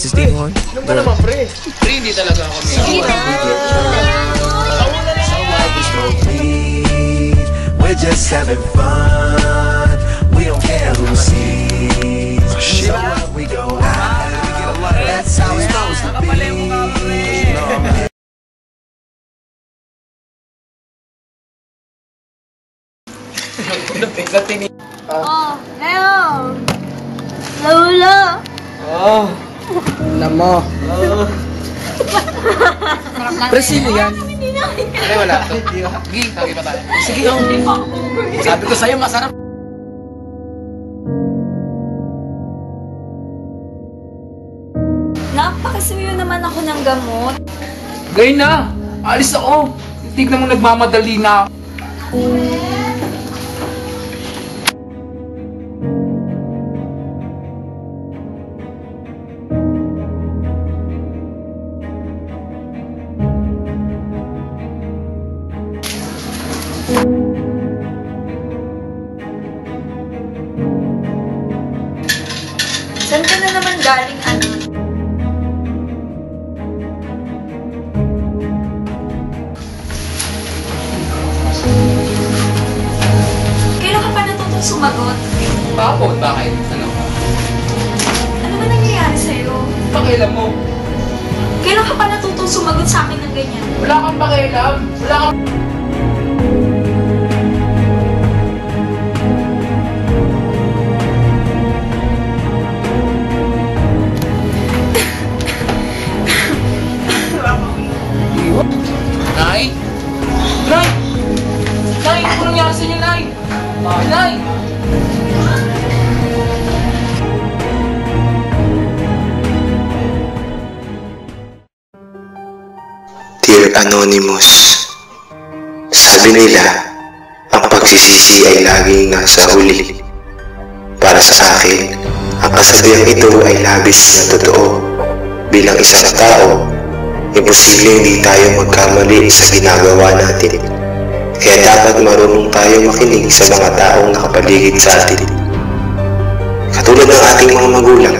Stay on. Ano ba naman, pre? Pre, hindi talaga ako. Sige na. So why we smoke weed? We're just having fun. We don't care who sees. So what we go out. That's how it's supposed to be. Oh, Leo! Lolo! Oh, alam mo. Pre, sino yan? Pre, wala. Sige, sabi pa tayo. Sige, sabi ko sa'yo, masarap. Napakasuyo naman ako ng gamot. Gay na! Alis ako! Tignan mo nagmamadali na ako. Saan ka na naman galing, ano? Kailan ka pa natutong sumagot? Bakit? Bakit? Ano? Ano ba nangyayari sa'yo? Pakialam mo. Kailan ka pa natutong sumagot sa akin ng ganyan? Wala kang pakialam. Wala kang... Nay? Nay! Nay! Ano nangyari sa inyo, Nay? Nay! Dear Anonymous, sabi nila, ang pagsisisi ay laging nasa huli. Para sa akin, ang kasabihang ito ay labis na totoo. Bilang isang tao, imposible hindi tayo magkamali sa ginagawa natin. Kaya dapat marunong tayo makinig sa mga taong nakapaligid sa atin. Katulad ng ating mga magulang,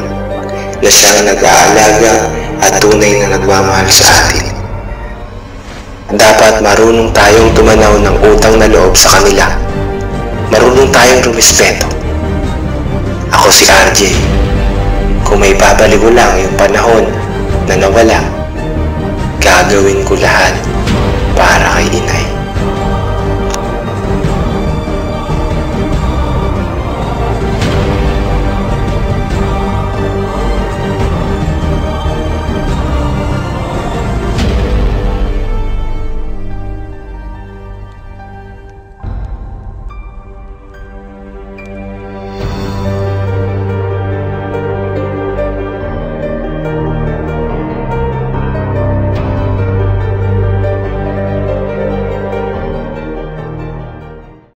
na siyang nag-aalaga at tunay na nagmamahal sa atin. Dapat marunong tayong tumanaw ng utang na loob sa kanila. Marunong tayong rumispeto. Ako si RJ. Kung may babalik ko lang yung panahon na nawala, gagawin ko lahat para kay inay.